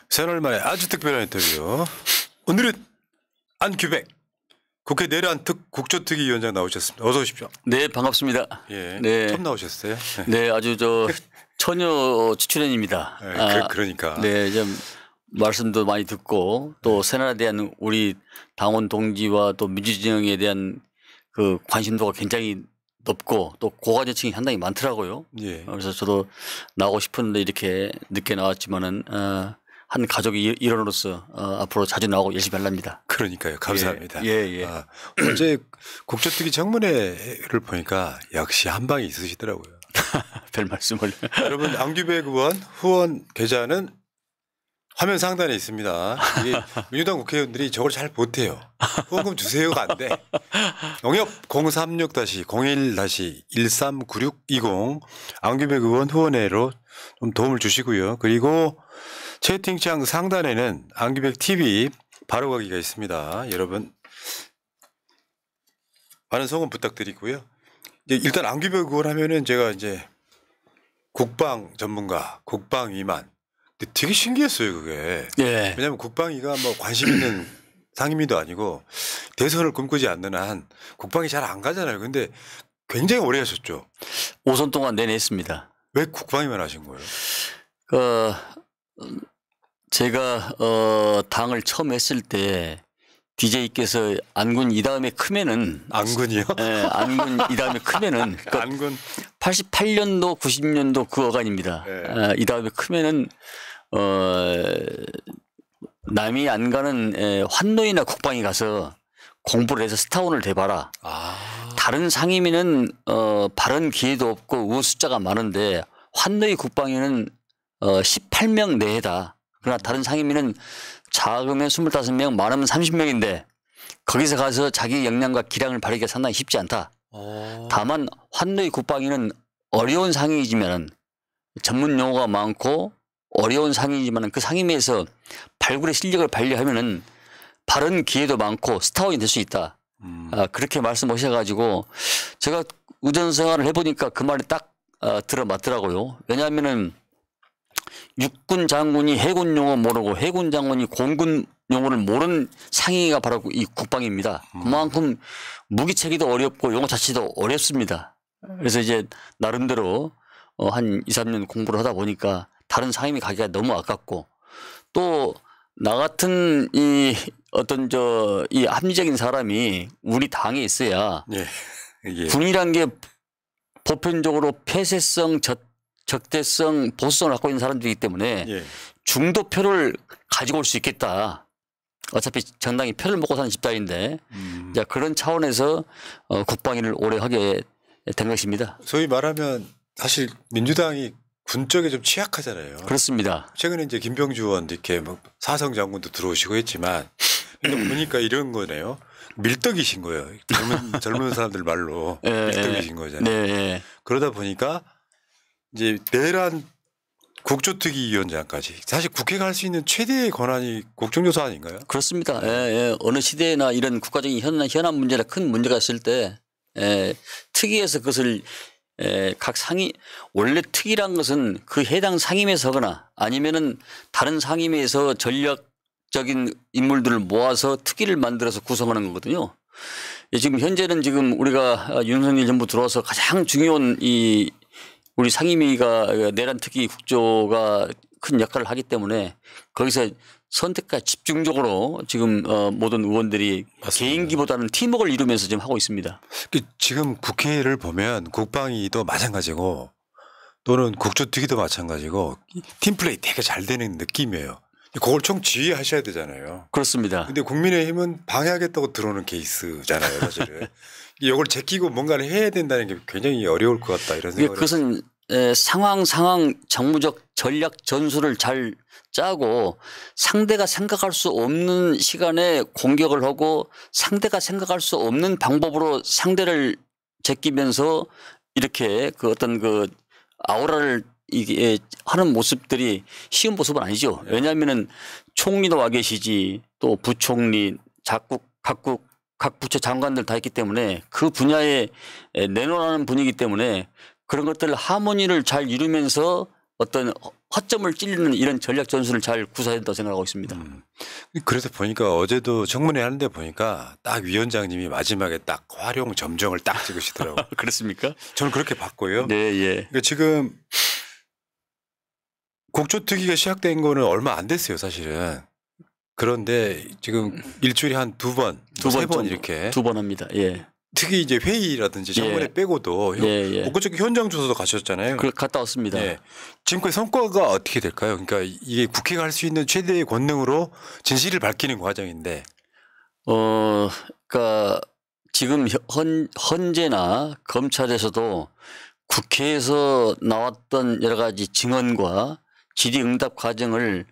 새날 만에 아주 특별한 인터뷰. 오늘은 안규백 국회 내란 국조특위위원장 나오셨습니다. 어서 오십시오. 네, 반갑습니다. 예, 네. 처음 나오셨어요? 네, 아주 처녀 추출연입니다. 네, 그러니까. 네, 좀 말씀도 많이 듣고 또 새날에 대한 우리 당원 동지와 또 민주진영에 대한 그 관심도가 굉장히 높고 또 고관여층이 상당히 많더라고요. 예. 그래서 저도 나오고 싶은데 이렇게 늦게 나왔지만은 한 가족의 일원으로서 앞으로 자주 나오고 열심히 하랍니다. 그러니까요. 감사합니다. 예. 어제 국조특위 청문회를 보니까 역시 한 방이 있으시더라고요. 별 말씀을. 여러분 안규백 의원 후원 계좌는 화면 상단에 있습니다. 이게 민주당 국회의원들이 저걸 잘 못해요. 후원금 주세요가 안 돼. 영역 036-01-139620 안규백 의원 후원회로 좀 도움을 주시고요. 그리고 채팅창 상단에는 안규백 TV 바로가기가 있습니다. 여러분 많은 성원 부탁드리고요. 일단 안규백 의원 하면은 제가 이제 국방 전문가, 국방위만. 근데 되게 신기했어요, 그게. 예. 왜냐하면 국방위가 뭐 관심 있는 상임위도 아니고 대선을 꿈꾸지 않는 한 국방이 잘 안 가잖아요. 근데 굉장히 오래 하셨죠. 5선 동안 내내 했습니다. 왜 국방위만 하신 거예요? 제가 당을 처음 했을 때 DJ께서 안군 이 다음에 크면은 안군이요? 예, 안군 이 다음에 크면은 그러니까 안군 88년도 90년도 그 어간입니다. 네. 이 다음에 크면은 남이 안 가는 환노이나 국방에 가서 공부를 해서 스타원을 대봐라. 다른 상임위는 발언 기회도 없고 우 숫자가 많은데 환노이 국방위는 18명 내외다. 그러나 다른 상임위는 작으면 25명, 많으면 30명인데 거기서 가서 자기 역량과 기량을 발휘하기가 상당히 쉽지 않다. 다만 환노이 국방위는 어려운 상임이지만 전문 용어가 많고 어려운 상임이지만 그 상임위에서 발굴의 실력을 발휘하면은 발언 기회도 많고 스타원이 될 수 있다. 그렇게 말씀하셔가지고 제가 의전 생활을 해보니까 그 말이 딱 들어맞더라고요. 왜냐하면은 육군 장군이 해군 용어 모르고 해군 장군이 공군 용어를 모르는 상위가 바로 이 국방입니다. 그만큼 무기체계도 어렵고 용어 자체도 어렵습니다. 그래서 이제 나름대로 한 2, 3년 공부를 하다 보니까 다른 상임위 가기가 너무 아깝고 또 나 같은 이 이 합리적인 사람이 우리 당에 있어야 예. 군이란 게 보편적으로 폐쇄성, 적대성, 보수성을 갖고 있는 사람들이기 때문에 중도표를 가지고 올 수 있겠다. 어차피 정당이 표를 먹고 사는 집단인데 이제 그런 차원에서 국방위를 오래 하게 된 것입니다. 소위 말하면 사실 민주당이 군 쪽에 좀 취약하잖아요. 그렇습니다. 최근에 이제 김병주 의원 이렇게 뭐 사성 장군도 들어오시고 했지만 근데 보니까 이런 거네요. 밀떡이신 거예요. 젊은 사람들 말로 밀떡이신 거잖아요. 네. 그러다 보니까 이제 내란 국조특위위원장까지 사실 국회가 할 수 있는 최대의 권한이 국정조사 아닌가요? 그렇습니다. 어느 시대나 이런 국가적인 현안 문제나 큰 문제가 있을 때 특위에서 그것을 각 상임 원래 특위란 것은 그 해당 상임위에서 하거나 아니면은 다른 상임위에서 전략적인 인물들을 모아서 특위를 만들어서 구성하는 거거든요. 지금 현재는 지금 우리가 윤석열 정부 들어와서 가장 중요한 우리 상임위가 내란 특위 국조가 큰 역할을 하기 때문에 거기서 선택과 집중적으로 지금 모든 의원들이 맞습니다. 개인기보다는 팀워크를 이루면서 지금 하고 있습니다. 지금 국회를 보면 국방위도 마찬가지고 또는 국조특위도 마찬가지고 팀플레이 되게 잘 되는 느낌이에요. 그걸 총 지휘하셔야 되잖아요. 그렇습니다. 근데 국민의힘은 방해하겠다고 들어오는 케이스잖아요, 사실은. 이걸 제끼고 뭔가를 해야 된다는 게 굉장히 어려울 것 같다 이런 생각을. 그것은 상황 정무적 전략 전술을 잘 짜고 상대가 생각할 수 없는 시간에 공격을 하고 상대가 생각할 수 없는 방법으로 상대를 제끼면서 이렇게 아우라를 이게 하는 모습들이 쉬운 모습은 아니죠. 왜냐하면은 총리도 와 계시지 또 부총리, 각 부처 장관들 다 있기 때문에 그 분야에 내놓으라는 분위기 때문에 그런 것들 하모니를 잘 이루면서 어떤 허점을 찔리는 이런 전략 전술을 잘 구사해야 된다고 생각하고 있습니다. 그래서 보니까 어제도 청문회 하는데 보니까 딱 위원장님이 마지막에 딱 활용 점정을 딱 찍으시더라고요. 그렇습니까? 저는 그렇게 봤고요. 네, 예. 그러니까 지금 국조특위가 시작된 거는 얼마 안 됐어요, 사실은. 그런데 지금 일주일에 한 두 번, 세 번 이렇게. 2번 합니다. 예. 특히 이제 회의라든지 청문회 예. 빼고도 그쪽 현장 조사도 가셨잖아요. 갔다 왔습니다. 예. 지금까지 성과가 어떻게 될까요? 그러니까 이게 국회가 할 수 있는 최대의 권능으로 진실을 밝히는 과정인데. 그러니까 지금 헌재나 검찰에서도 국회에서 나왔던 여러 가지 증언과 질의응답 과정을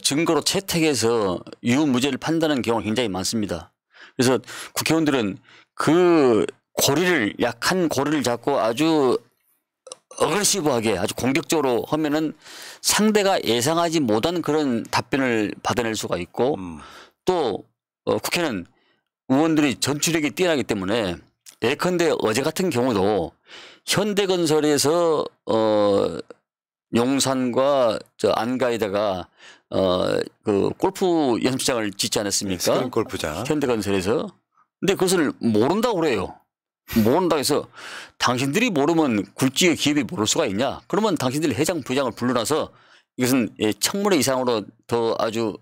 증거로 채택해서 유무죄를 판단하는 경우가 굉장히 많습니다. 그래서 국회의원들은 그 약한 고리를 잡고 아주 어그레시브하게 아주 공격적으로 하면은 상대가 예상하지 못한 그런 답변을 받아낼 수가 있고 또 국회는 의원들이 전투력이 뛰어나기 때문에 예컨대 어제 같은 경우도 현대건설에서 용산과 안가에다가 그 골프 연습장을 짓지 않았습니까? 스크린 골프장. 현대건설에서. 근데 그것을 모른다고 그래요. 모른다고 해서 당신들이 모르면 굴지의 기업이 모를 수가 있냐? 그러면 당신들이 회장, 부장을 불러놔서 이것은 청문회 이상으로 더 아주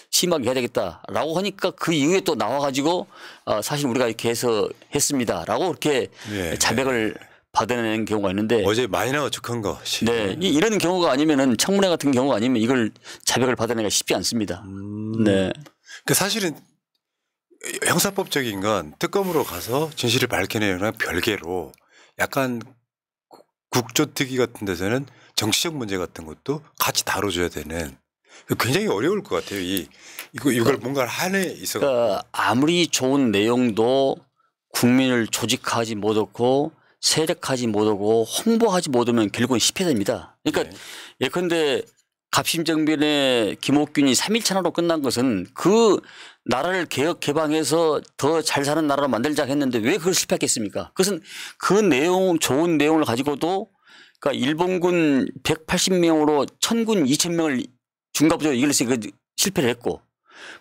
심하게 해야 되겠다라고 하니까 그 이후에 또 나와가지고 사실 우리가 이렇게 해서 했습니다라고 이렇게 자백을 받아내는 경우가 있는데 어제 마이너 척한 거. 네, 이런 경우가 아니면은 청문회 같은 경우가 아니면 이걸 자백을 받아내기가 쉽지 않습니다. 네. 그 사실은 형사법적인 건 특검으로 가서 진실을 밝혀내는 거랑 별개로 약간 국조특위 같은 데서는 정치적 문제 같은 것도 같이 다뤄줘야 되는 굉장히 어려울 것 같아요. 이걸 뭔가 한에 있어. 그러니까 아무리 좋은 내용도 국민을 조직하지 못하고 세력하지 못하고 홍보하지 못하면 결국은 실패됩니다. 그러니까 예컨대 갑심정변의 김옥균이 3일 찬화로 끝난 것은 그 나라를 개혁 개방해서 더 잘 사는 나라로 만들자 했는데 왜 그걸 실패했겠습니까? 그것은 그 내용 좋은 내용을 가지고도 그러니까 일본군 180명으로 천군 2000명을 중갑부로 이길서 실패를 했고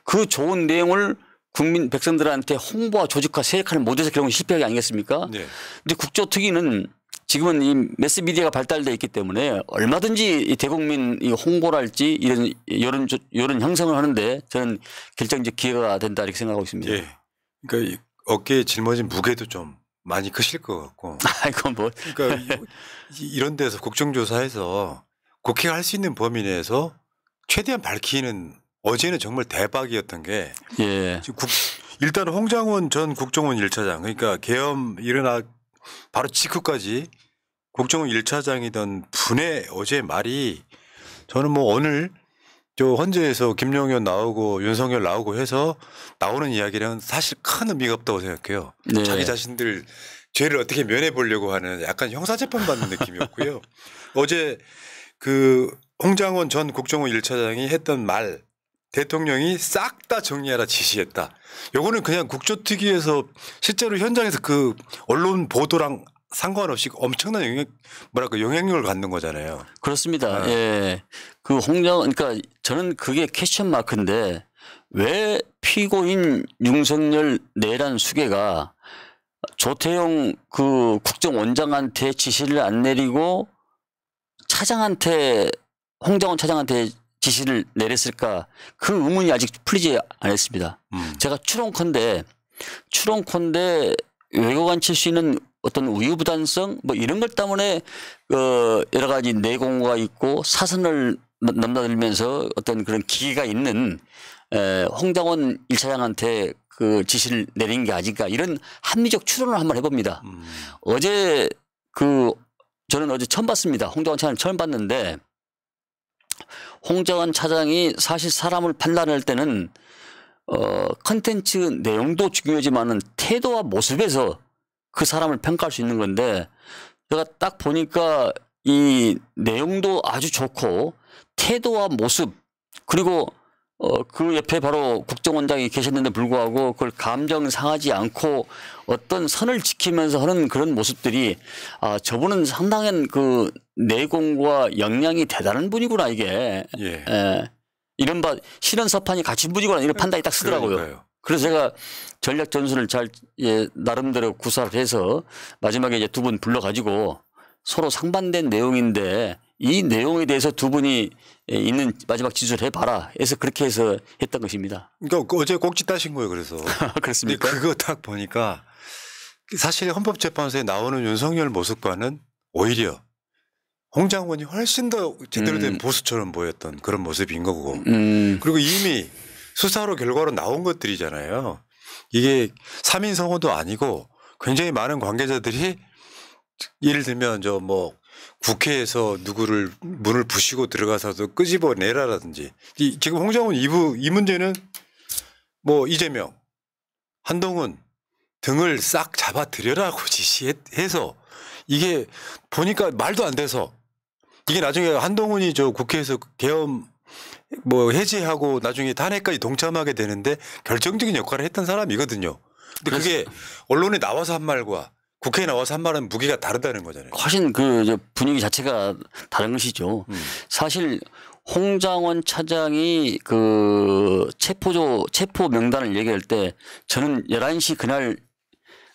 그 좋은 내용을 국민 백성들한테 홍보와 조직화 세력화를 못해서 결국은 실패하게 아니겠습니까? 네. 근데 국조특위는 지금은 이 매스미디어가 발달되어 있기 때문에 얼마든지 이 대국민 이 홍보랄지 이런 여론 형성을 하는데 저는 결정적 기회가 된다 이렇게 생각하고 있습니다. 예. 그러니까 어깨에 짊어진 무게도 좀 많이 크실 것 같고. 아이고 뭐. 그러니까 이런 데서 국정조사해서 국회가 할 수 있는 범위 내에서 최대한 밝히는 어제는 정말 대박이었던 게 일단 홍장원 전 국정원 1차장 그러니까 계엄 일어나 바로 직후까지 국정원 1차장이던 분의 어제 말이 저는 뭐 오늘 저 헌재에서 김용현 나오고 윤석열 나오고 해서 나오는 이야기는 사실 큰 의미가 없다고 생각해요. 네. 자기 자신들 죄를 어떻게 면해 보려고 하는 약간 형사재판 받는 느낌이었고요. 어제 그 홍장원 전 국정원 1차장이 했던 말 대통령이 싹 다 정리하라 지시했다. 요거는 그냥 국조특위에서 실제로 현장에서 그 언론 보도랑 상관없이 엄청난 영향력을 갖는 거잖아요. 그렇습니다. 예. 그 그러니까 저는 그게 퀘스천 마크인데 왜 피고인 윤석열 내란 수괴가 조태용 그 국정원장한테 지시를 안 내리고 홍장원 차장한테 지시를 내렸을까 그 의문이 아직 풀리지 않았습니다. 제가 추론컨대 외교관 칠 수 있는 어떤 우유부단성 뭐 이런 것 때문에 여러 가지 내공과 있고 사선을 넘나들면서 어떤 그런 기회가 있는 홍장원 1차장한테 그 지시를 내린 게 아닐까 이런 합리적 추론을 한번 해봅니다. 어제 저는 어제 처음 봤습니다. 홍장원 차장을 처음 봤는데 홍장원 차장이 사실 사람을 판단할 때는 컨텐츠 내용도 중요하지만은 태도와 모습에서 그 사람을 평가할 수 있는 건데 제가 딱 보니까 이 내용도 아주 좋고 태도와 모습 그리고 그 옆에 바로 국정원장이 계셨는데 불구하고 그걸 감정 상하지 않고 어떤 선을 지키면서 하는 그런 모습들이 저분은 상당한 그 내공과 역량이 대단한 분이구나 이게. 예. 이른바 실현 서판이 갇힌 분이구나 이런 판단이 딱 쓰더라고요. 그러니까요. 그래서 제가 전략 전술을 잘 나름대로 구사를 해서 마지막에 이제 두 분 불러가지고 서로 상반된 내용인데 이 내용에 대해서 두 분이 있는 마지막 지수를 해봐라 해서 그렇게 해서 했던 것입니다. 그러니까 어제 꼭지 따신 거예요. 그래서. 그렇습니까? 근데 그거 딱 보니까 사실 헌법재판소에 나오는 윤석열 모습과는 오히려 홍 장관이 훨씬 더 제대로 된 보수처럼 보였던 그런 모습인 거고. 그리고 이미 수사로 결과로 나온 것들이잖아요. 이게 3인 성호도 아니고 굉장히 많은 관계자들이 예를 들면 저 뭐 국회에서 누구를 문을 부시고 들어가서도 끄집어내라라든지 지금 홍장관 이 문제는 뭐 이재명, 한동훈 등을 싹 잡아들여라고 지시해서 이게 보니까 말도 안 돼서 이게 나중에 한동훈이 저 국회에서 계엄 뭐 해제하고 나중에 탄핵까지 동참하게 되는데 결정적인 역할을 했던 사람이거든요. 근데 그게 언론에 나와서 한 말과 국회에 나와서 한 말은 무게가 다르다는 거잖아요. 훨씬 그 분위기 자체가 다른 것이죠. 사실 홍장원 차장이 그 체포 명단을 얘기할 때 저는 11시 그날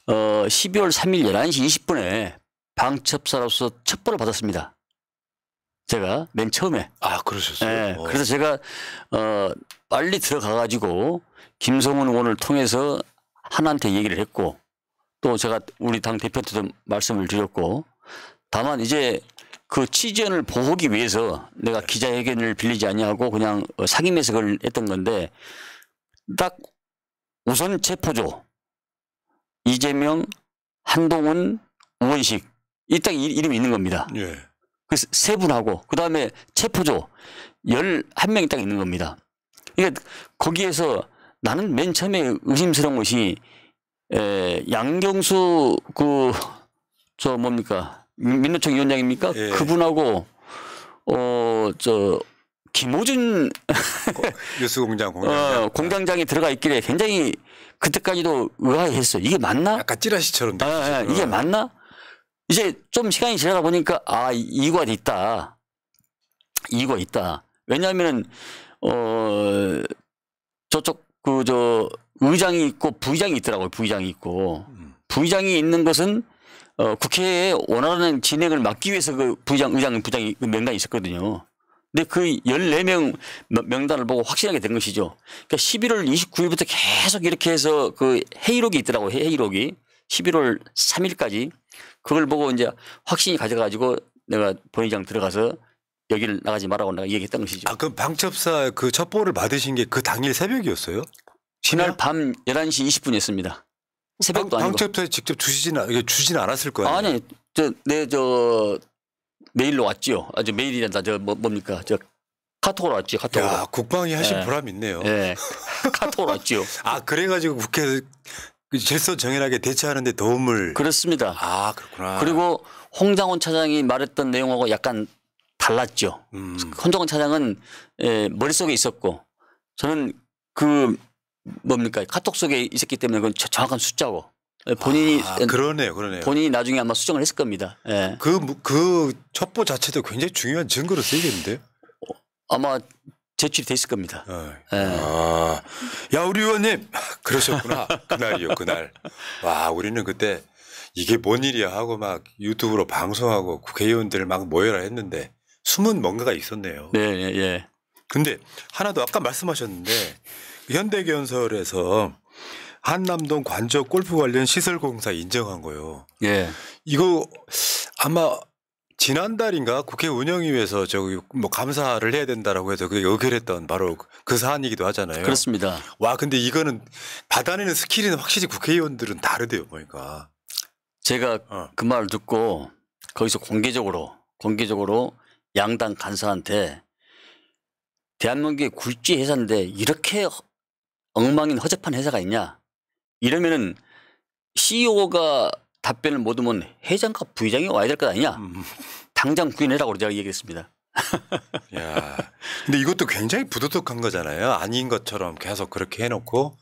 12월 3일 11시 20분에 방첩사로서 첩보를 받았습니다. 제가 맨 처음에. 그러셨어요? 네. 그래서 제가 빨리 들어가 가지고 김성훈 의원을 통해서 하나한테 얘기를 했고 또 제가 우리 당 대표한테도 말씀을 드렸고 다만 이제 그 취재원을 보호하기 위해서 내가 기자회견을 빌리지 아니하고 그냥 상임해서 그걸 했던 건데 딱 우선 체포조 이재명, 한동훈, 우원식 이 딱 이름이 있는 겁니다. 예. 그래서 세 분하고 그다음에 체포조 11명이 딱 있는 겁니다. 그러니까 거기에서 나는 맨 처음에 의심스러운 것이 양경수 저 뭡니까 민노총 위원장입니까? 예. 그분하고 저 김호준 뉴스공장 공장장이 들어가 있길래 굉장히 그때까지도 의아해했어. 이게 맞나? 약간 찌라시처럼 이게 맞나? 이제 좀 시간이 지나다 보니까 이유가 있다. 이유가 있다. 왜냐하면 저쪽 의장이 있고 부의장이 있더라고요. 부의장이 있고 부의장이 있는 것은 국회에 원하는 진행을 막기 위해서 그 의장, 부장이 그 명단이 있었거든요. 근데 그 14명 명단을 보고 확신하게 된 것이죠. 그러니까 11월 29일부터 계속 이렇게 해서 그 회의록이 있더라고요. 회의록이 11월 3일까지 그걸 보고 이제 확신이 가져가지고 내가 본회의장 들어가서 여기를 나가지 말라고 내가 얘기했던 것이죠. 그럼 방첩사 그 첩보를 받으신 게 그 당일 새벽이었어요? 그날 밤 11시 20분이었습니다. 새벽도 아니고. 방첩사에 직접 주진 않았을 거 아니에요? 아니, 메일로 왔죠. 메일이란다. 뭡니까? 카톡으로 왔죠. 카톡으로. 야, 국방이 하신 보람 있네요. 네. 카톡으로 왔죠. 그래가지고 국회 질서 정연하게 대처하는 데 도움을. 그렇습니다. 그렇구나. 그리고 홍장원 차장이 말했던 내용하고 약간 달랐죠. 홍장원 차장은 머릿속에 있었고 저는 카톡 속에 있었기 때문에 그건 정확한 숫자고 본인이 그러네요. 본인이 나중에 아마 수정을 했을 겁니다. 예. 그 첩보 자체도 굉장히 중요한 증거로 쓰이겠는데요? 아마 제출이 돼 있을 겁니다. 야, 우리 의원님 그러셨구나. 그날이요, 그날. 와, 우리는 그때 이게 뭔 일이야 하고 막 유튜브로 방송하고 국회의원들 막 모여라 했는데 숨은 뭔가가 있었네요. 네, 예. 근데 하나 더 아까 말씀하셨는데 현대건설에서 한남동 관저 골프 관련 시설 공사 인정한 거요. 예. 이거 아마 지난달인가 국회 운영위에서 저기 뭐 감사를 해야 된다라고 해서 그게 의결했던 바로 그 사안이기도 하잖아요. 그렇습니다. 와, 근데 이거는 받아내는 스킬은 확실히 국회의원들은 다르대요, 보니까. 제가 그 말을 듣고 거기서 공개적으로 양당 간사한테 대한민국의 굴지 회사인데 이렇게 엉망인 허접한 회사가 있냐 이러면은 CEO가 답변을 못 하면 회장과 부회장이 와야 될 것 아니냐 당장 구인해라고 제가 얘기했습니다. 야, 근데 이것도 굉장히 부도덕한 거잖아요. 아닌 것처럼 계속 그렇게 해놓고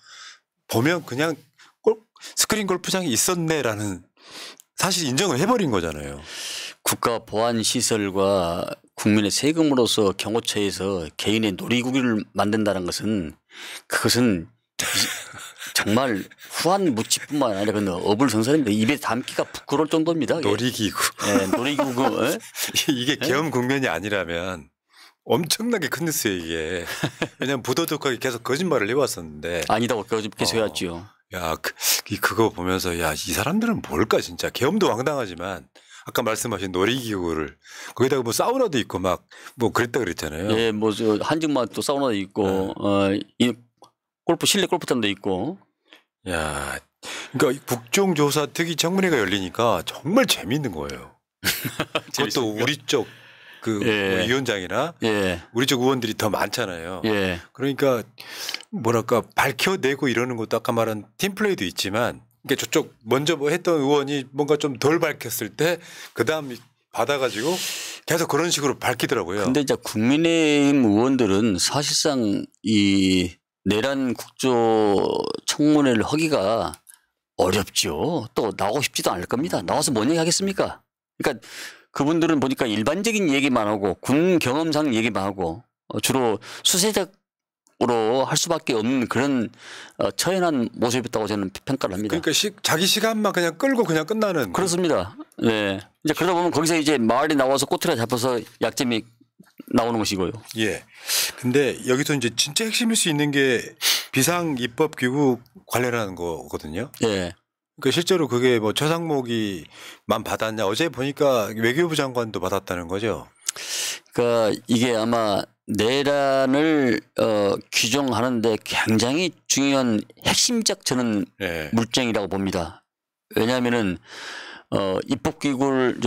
보면 그냥 스크린 골프장이 있었네라는 사실 인정을 해버린 거잖아요. 국가 보안 시설과 국민의 세금으로서 경호처에서 개인의 놀이기구를 만든다는 것은 그것은 정말 후한 무치뿐만 아니라 그 어불성설입니다. 입에 담기가 부끄러울 정도입니다. 놀이기구. 네, 놀이기구. 이게 계엄 국면이 아니라면 엄청나게 큰 뉴스예요 이게. 왜냐하면 부도덕하게 계속 거짓말을 해왔었는데. 아니다고 계속 해왔죠. 야, 그거 보면서 야, 이 사람들은 뭘까 진짜. 계엄도 황당하지만 아까 말씀하신 놀이기구를 거기다가 뭐 사우나도 있고 막 뭐 그랬다 그랬잖아요. 예, 뭐 저 한증만 또 사우나도 있고 이 골프 실내 골프장도 있고. 야, 그러니까 국정조사 특위 청문회가 열리니까 정말 재밌는 거예요. 그것도 우리 쪽 그 예. 위원장이나 예. 우리 쪽 의원들이 더 많잖아요. 예. 그러니까 뭐랄까 밝혀내고 이러는 것도 아까 말한 팀플레이도 있지만 그러니까 저쪽 먼저 뭐 했던 의원이 뭔가 좀 덜 밝혔을 때 그다음 받아가지고 계속 그런 식으로 밝히더라고요. 근데 이제 국민의힘 의원들은 사실상 이 내란 국조청문회를 하기가 어렵죠. 또 나오고 싶지도 않을 겁니다. 나와서 뭔 얘기 하겠습니까? 그러니까 그분들은 보니까 일반적인 얘기만 하고 군 경험상 얘기만 하고 주로 수세적으로 할 수밖에 없는 그런 처연한 모습이었다고 저는 평가를 합니다. 그러니까 자기 시간만 그냥 끌고 그냥 끝나는. 그렇습니다. 네. 이제 그러다 보면 거기서 이제 마을에 나와서 꼬투리 잡아서 약점이 나오는 것이고요. 예. 근데 여기서 이제 진짜 핵심일 수 있는 게 비상입법기구 관련하는 거거든요. 예. 그러니까 실제로 그게 뭐 최상목이만 받았냐. 어제 보니까 외교부 장관도 받았다는 거죠. 그러니까 이게 아마 내란을 규정하는데 굉장히 중요한 핵심적 저는 물증이라고 봅니다. 왜냐하면은 입법기구를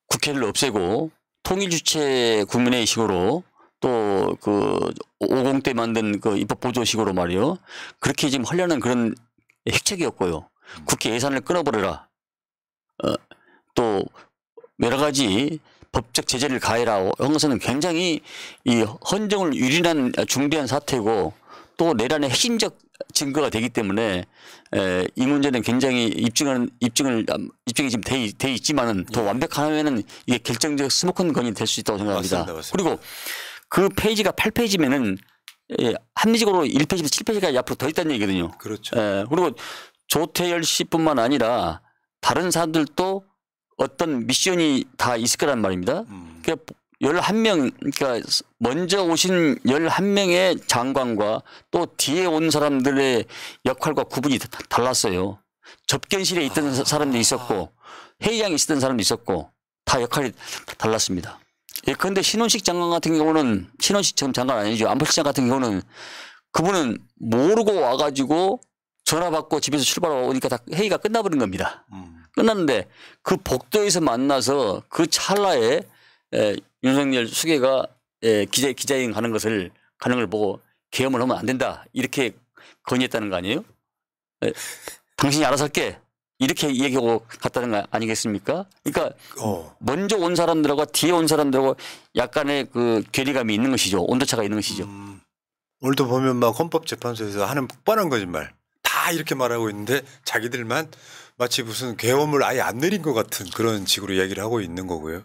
국회를 없애고 통일주체 국민의식으로 또 그 50 때 만든 그 입법보조식으로 말이요. 그렇게 지금 하려는 그런 핵책이었고요. 국회 예산을 끊어버려라. 또 여러 가지 법적 제재를 가해라 한 것은 굉장히 이 헌정을 유린한 중대한 사태고 또 내란의 핵심적 증거가 되기 때문에 이 문제는 굉장히 입증이 지금 돼 있지만은 더 완벽하면은 이게 결정적 스모큰 건이 될 수 있다고 생각합니다. 맞습니다. 그리고 그 페이지가 8페이지면은 합리적으로 1페이지부터 7페이지까지 앞으로 더 있다는 얘기거든요. 그렇죠. 그리고 조태열 씨뿐만 아니라 다른 사람들도 어떤 미션이 다 있을 거란 말입니다. 그러니까 11명, 그러니까 먼저 오신 11명의 장관과 또 뒤에 온 사람들의 역할과 구분이 달랐어요. 접견실에 있던 사람도 있었고 회의장에 있었던 사람도 있었고 다 역할이 달랐습니다. 예, 그런데 신원식 장관 같은 경우는 신원식 장관 아니죠. 안보실장 같은 경우는 그분은 모르고 와가지고 전화 받고 집에서 출발하니까 다 회의가 끝나버린 겁니다. 끝났는데 그 복도에서 만나서 그 찰나에 윤석열 수계가 기자회견 가는 걸 보고 계엄을 하면 안 된다 이렇게 건의했다는 거 아니에요? 당신이 알아서 할게 이렇게 얘기하고 갔다는 거 아니겠습니까? 그러니까 먼저 온 사람들하고 뒤에 온 사람들하고 약간의 그 괴리감이 있는 것이죠. 온도차가 있는 것이죠. 오늘도 보면 막 헌법재판소에서 하는 뻔한 거짓말 다 이렇게 말하고 있는데 자기들만 마치 무슨 계엄을 아예 안 내린 것 같은 그런 식으로 얘기를 하고 있는 거고요.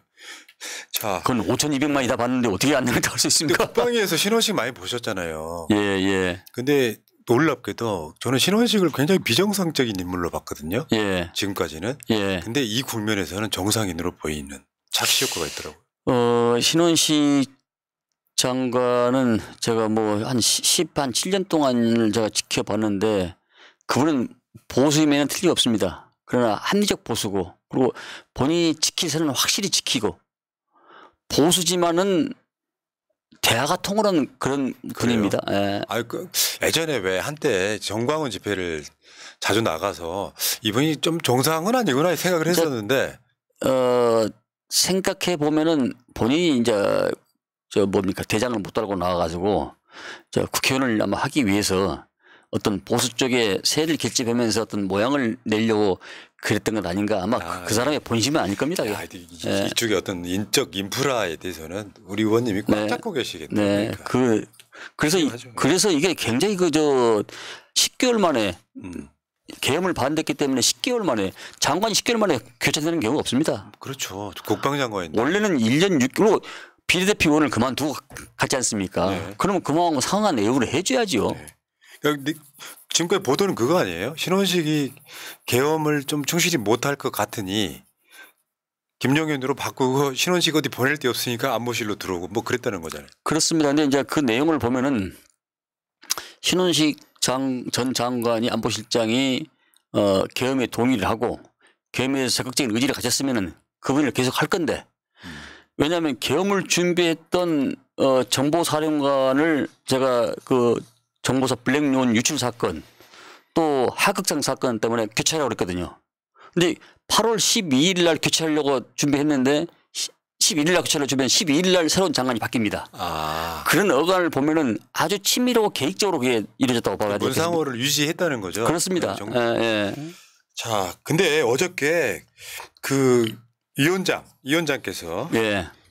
자, 그건 5,200만이 다 봤는데 어떻게 안 내렸다고 할 수 있습니까? 국방위에서 신원식 많이 보셨잖아요. 예, 예. 근데 놀랍게도 저는 신원식을 굉장히 비정상적인 인물로 봤거든요. 예. 지금까지는. 예. 근데 이 국면에서는 정상인으로 보이는 착시 효과가 있더라고요. 신원식 장관은 제가 뭐 한 7년 동안을 제가 지켜봤는데 그분은 보수임에는 틀림없습니다. 그러나 합리적 보수고 그리고 본인이 지킬 선은 확실히 지키고 보수지만은 대화가 통하는 그런 분입니다. 예. 예전에 왜 한때 정광훈 집회를 자주 나가서 이분이 좀 정상은 아니구나 생각을 했었는데 생각해 보면은 본인이 이제 대장을 못 달고 나와가지고 국회의원을 아마 하기 위해서 어떤 보수 쪽에 세를 결집하면서 어떤 모양을 내려고 그랬던 건 아닌가. 아마 그 사람의 본심은 아닐 겁니다. 이쪽에 어떤 인적 인프라에 대해서는 우리 의원님이 꽉 잡고 계시겠네요. 네. 그러니까. 그래서 이게 굉장히 10개월 만에 계엄을 반대했기 때문에 10개월 만에 장관이 10개월 만에 교체되는 경우가 없습니다. 그렇죠. 국방장관인데. 원래는 1년 6개월 비례대표 의원을 그만두고 갔지 않습니까? 네. 그러면 그만하고 상황한 예우를 해줘야지요. 네. 근데 지금까지 보도는 그거 아니에요? 신원식이 계엄을 좀 충실히 못할 것 같으니 김용현으로 바꾸고 신원식 어디 보낼 데 없으니까 안보실로 들어오고 뭐 그랬다는 거잖아요. 그렇습니다. 근데 이제 그 내용을 보면은 신원식 전 장관이 안보실장이 계엄에 동의를 하고 계엄에 적극적인 의지를 가졌으면은 그분을 계속 할 건데 왜냐하면 계엄을 준비했던 정보사령관을 제가 그 정보사 블랙론 유출 사건 또 하극상 사건 때문에 교체하려고 그랬거든요. 근데 8월 12일 날 교체하려고 준비했는데 11일 날 교체하려고 준비했는데 12일 날 새로운 장관이 바뀝니다. 그런 어간을 보면은 아주 친밀하고 계획적으로 그게 이루어졌다고 봐야 되겠습니다. 문상호를 유지했다는 거죠. 그렇습니다. 예. 자, 근데 어저께 그 위원장께서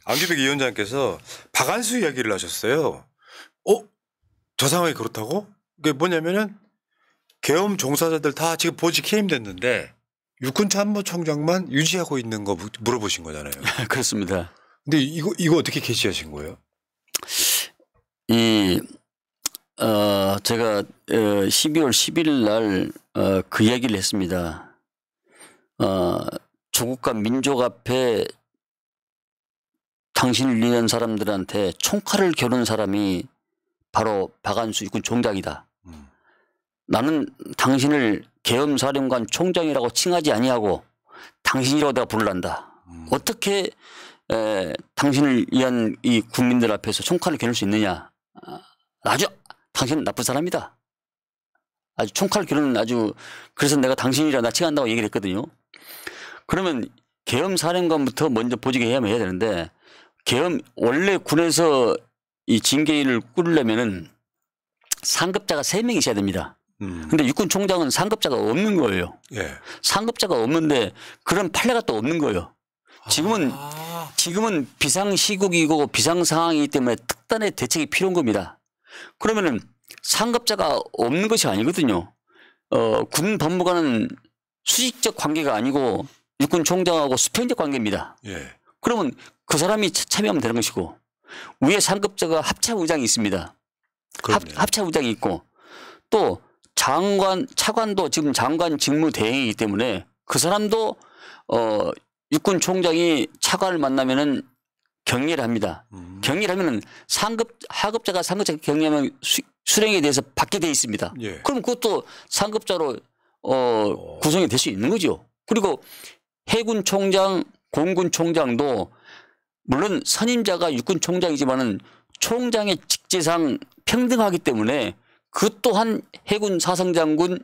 안규백 위원장께서 박안수 이야기를 하셨어요. 저 상황이 그렇다고? 그게 뭐냐면은 계엄 종사자들 다 지금 보직 해임됐는데 육군참모총장만 유지하고 있는 거 물어보신 거잖아요. 그렇습니다. 근데 이거 어떻게 캐치하신 거예요? 제가 12월 11일 날 그 이야기를 했습니다. 조국과 민족 앞에 당신을 위한 사람들한테 총칼을 겨눈 사람이 바로 박안수 육군 총장이다. 나는 당신을 계엄사령관 총장이라고 칭하지 아니하고 당신이라고 내가 부르란다. 어떻게 당신을 위한 이 국민들 앞에서 총칼을 겨눌 수 있느냐. 아주 당신은 나쁜 사람이다. 아주 총칼을 겨누는 아주 그래서 내가 당신이라 나 칭한다고 얘기를 했거든요. 그러면 계엄사령관부터 먼저 보직해야 되는데 원래 군에서 이 징계위를 꾸리려면은 상급자가 3명이 있어야 됩니다. 근데 육군 총장은 상급자가 없는 거예요. 예. 상급자가 없는데 그런 판례가 또 없는 거예요. 지금은 비상시국이고 비상상황이기 때문에 특단의 대책이 필요한 겁니다. 그러면은 상급자가 없는 것이 아니거든요. 군 법무관은 수직적 관계가 아니고 육군 총장하고 수평적 관계입니다. 예. 그러면 그 사람이 참여하면 되는 것이고 위에 상급자가 합참의장이 있습니다. 합참의장이 있고 또 차관도 지금 장관 직무 대행이기 때문에 그 사람도 육군 총장이 차관을 만나면은 격리를 합니다. 격리를 하면은 하급자가 상급자 격리하면 수령에 대해서 받게 돼 있습니다. 예. 그럼 그것도 상급자로 구성이 될 수 있는 거죠. 그리고 해군 총장, 공군 총장도 물론 선임자가 육군 총장이지만은 총장의 직제상 평등하기 때문에 그 또한 해군 사성장군,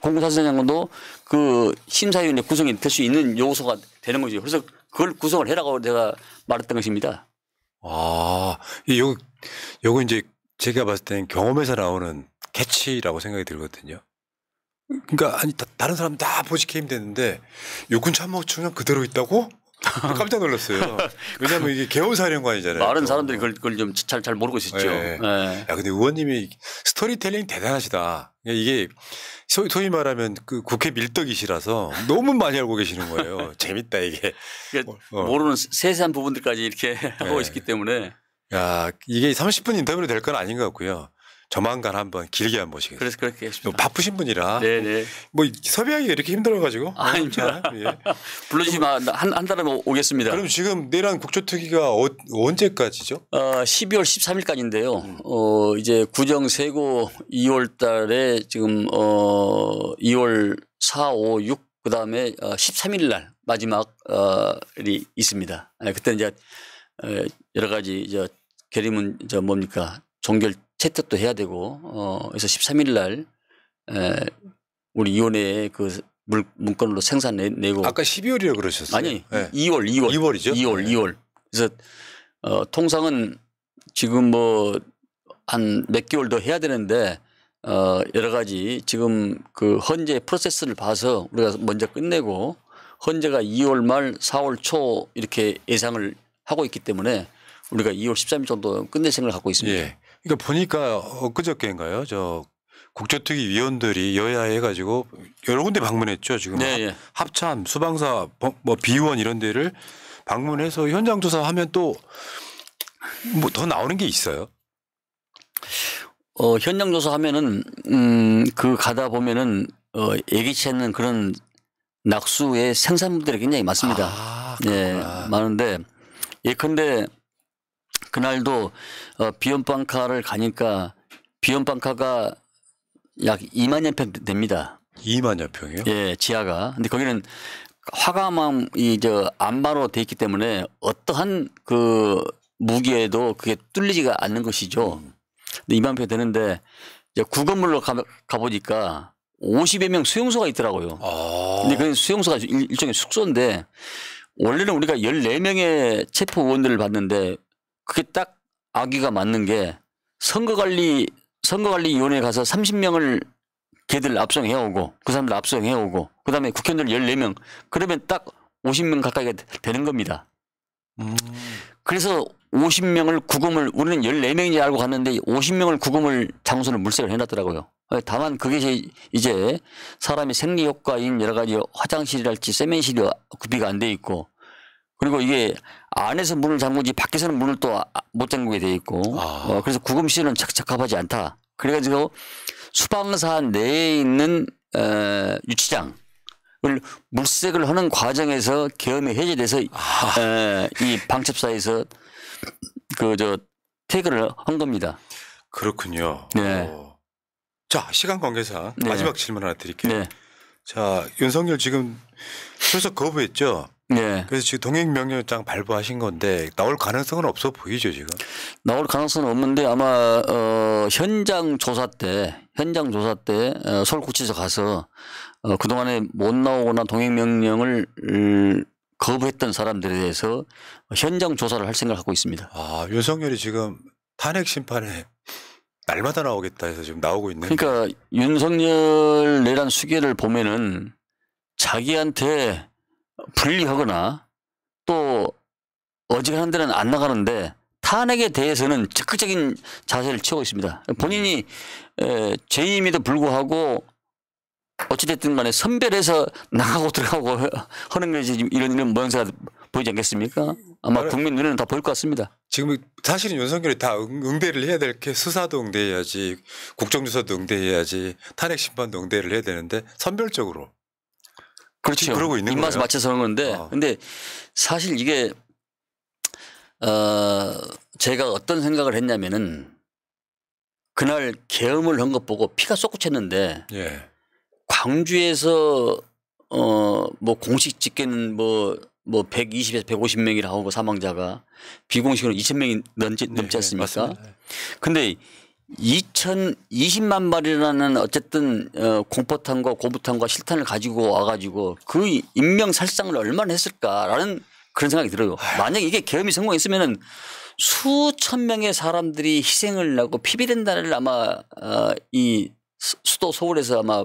공군 사성장군도 그 심사위원회 구성이 될 수 있는 요소가 되는 거죠. 그래서 그걸 구성을 해라고 내가 말했던 것입니다. 요거 이제 제가 봤을 때는 경험에서 나오는 캐치라고 생각이 들거든요. 그러니까 아니 다른 사람 다 보직 해임됐는데 육군 참모총장 그대로 있다고? 깜짝 놀랐어요. 왜냐하면 이게 계엄사령관이잖아요. 많은 사람들이 그걸 좀 잘 모르고 있었죠. 네. 네. 야, 근데 의원님이 스토리텔링 대단하시다. 이게 소위 말하면 그 국회 밀떡이시라서 너무 많이 알고 계시는 거예요. 재밌다 이게. 모르는 세세한 부분들까지 이렇게 하고 있기 때문에. 야, 이게 30분 인터뷰로 될 건 아닌 것 같고요. 조만간 한번 길게 한번 모시겠습니다. 그래서 그렇게 했습니다. 바쁘신 분이라. 네네. 뭐 섭외하기가 이렇게 힘들어가지고. 아닙니다. 예. 불러주시면 한 달에 오겠습니다. 그럼 지금 내란 국조특위가 언제까지죠? 12월 13일까지인데요. 이제 구정 세고 2월 달에 지금 2월 4, 5, 6 그다음에 13일 날 마지막이 있습니다. 그때 이제 여러 가지 이제 결의문 뭡니까 종결 채택도 해야 되고 그래서 13일 날 우리 위원회에 그 문건으로 생산 내고 아까 12월이라고 그러셨어요. 아니 네. 2월이죠. 2월. 그래서 통상은 지금 뭐 한 몇 개월 더 해야 되는데 여러 가지 지금 그 헌재 프로세스를 봐서 우리가 먼저 끝내고 헌재가 2월 말 4월 초 이렇게 예상을 하고 있기 때문에 우리가 2월 13일 정도 끝낼 생각을 갖고 있습니다. 예. 그러니까 보니까 엊그저께인가요? 저 국조특위 위원들이 여야해 가지고 여러 군데 방문했죠. 지금 네, 합참, 수방사, 뭐 비의원 이런 데를 방문해서 현장 조사하면 또 뭐 더 나오는 게 있어요? 현장 조사하면은 그 가다 보면은 예기치 않는 그런 낙수의 생산물들이 굉장히 많습니다. 아, 네, 많은데 예컨대 그날도 비원방카를 가니까 비원방카가 약 2만여 평 됩니다. 2만여 평이요? 예, 지하가. 근데 거기는 화강암 안마로 돼 있기 때문에 어떠한 그 무기에도 그게 뚫리지가 않는 것이죠. 근데 2만 평 되는데 이제 구건물로 가보니까 50여 명 수용소가 있더라고요. 근데 그 수용소가 일종의 숙소인데 원래는 우리가 14명의 체포의원들을 봤는데 그게 딱 아기가 맞는 게 선거관리위원회에 가서 30명을 걔들 압송해오고 그 사람들 압송해오고 그다음에 국회의원들 14명 그러면 딱 50명 가까이가 되는 겁니다. 그래서 50명을 구금을 우리는 14명인지 알고 갔는데 50명을 구금을 장소를 물색을 해놨더라고요. 다만 그게 이제 사람의 생리 효과인 여러 가지 화장실이랄지 세면실이 구비가 안 돼 있고 그리고 이게 안에서 문을 잠그지 밖에서는 문을 또 못 잠그게 돼 있고 그래서 구금 시설은 적합하지 않다. 그래가지고 수방사 내에 있는 유치장을 물색을 하는 과정에서 계엄이 해제돼서 이 방첩사에서 퇴근을 한 겁니다. 그렇군요. 네. 자, 시간 관계상 네. 마지막 질문 하나 드릴게요. 네. 자, 윤석열 지금 출석 거부했죠? 네. 그래서 지금 동행명령장 발부하신 건데 나올 가능성은 없어 보이죠 지금? 나올 가능성은 없는데 아마 현장 조사 때 서울구치소 가서 그동안에 못 나오거나 동행명령을 거부했던 사람들에 대해서 현장 조사를 할 생각을 하고 있습니다. 아, 윤석열이 지금 탄핵 심판에 날마다 나오겠다 해서 지금 나오고 있는. 그러니까 윤석열 내란 수계를 보면은 자기한테 불리하거나 또 어지간한 데는 안 나가는데 탄핵에 대해서는 적극적인 자세를 취하고 있습니다. 본인이 재임에도 불구하고 어찌됐든 간에 선별해서 나가고 들어가고 하는 것이 이런 모양새가 보이지 않겠습니까? 아마 국민 눈에는 다 보일 것 같습니다. 지금 사실은 윤석열이 다 응대를 해야 될 게 수사도 응대해야지 국정조사도 응대해야지 탄핵 심판도 응대를 해야 되는데 선별적으로. 그렇죠. 그러고 있는 입맛에 거예요. 맞춰서 하는 건데 근데 사실 이게 제가 어떤 생각을 했냐면은 그날 계엄을 한 것 보고 피가 솟구쳤는데 예. 광주에서 뭐 공식 집계는 뭐 120에서 150명이라 하고 사망자가 비공식으로 2,000명이 넘지 않습니까? 맞습니다. 근데 2,020만 발이라는 어쨌든 공포탄과 고부탄과 실탄을 가지고 와가지고 그 인명살상을 얼마나 했을까라는 그런 생각이 들어요. 만약에 이게 계엄이 성공했으면은 수천 명의 사람들이 희생을 하고 피비린내를 아마 이 수도 서울에서 아마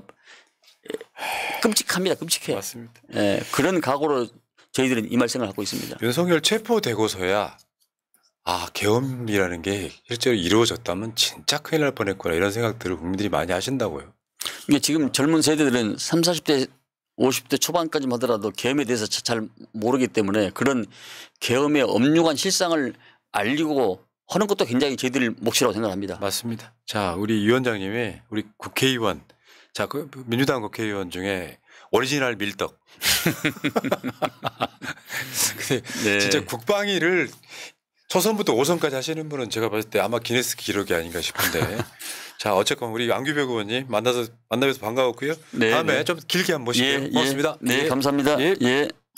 끔찍합니다. 끔찍해. 맞습니다. 예, 그런 각오로 저희들은 임할 생각을 하고 있습니다. 윤석열 체포되고서야 계엄이라는 게 실제로 이루어졌다면 진짜 큰일 날 뻔했구나 이런 생각들을 국민들이 많이 하신다고요. 이게 지금 젊은 세대들은 30, 40대 50대 초반까지만 하더라도 계엄에 대해서 잘 모르기 때문에 그런 계엄의 엄중한 실상을 알리고 하는 것도 굉장히 저희들 몫이라고 생각합니다. 맞습니다. 자, 우리 위원장님이 우리 국회의원, 자, 그 민주당 국회의원 중에 오리지널 밀떡. 근데 네. 진짜 국방위를 초선부터 5선까지 하시는 분은 제가 봤을 때 아마 기네스 기록이 아닌가 싶은데. 자, 어쨌건 우리 안규백 의원님 만나서 반가웠고요. 네, 다음에 네. 좀 길게 한번 모실게요. 고맙습니다. 네, 예. 감사합니다. 예. 예.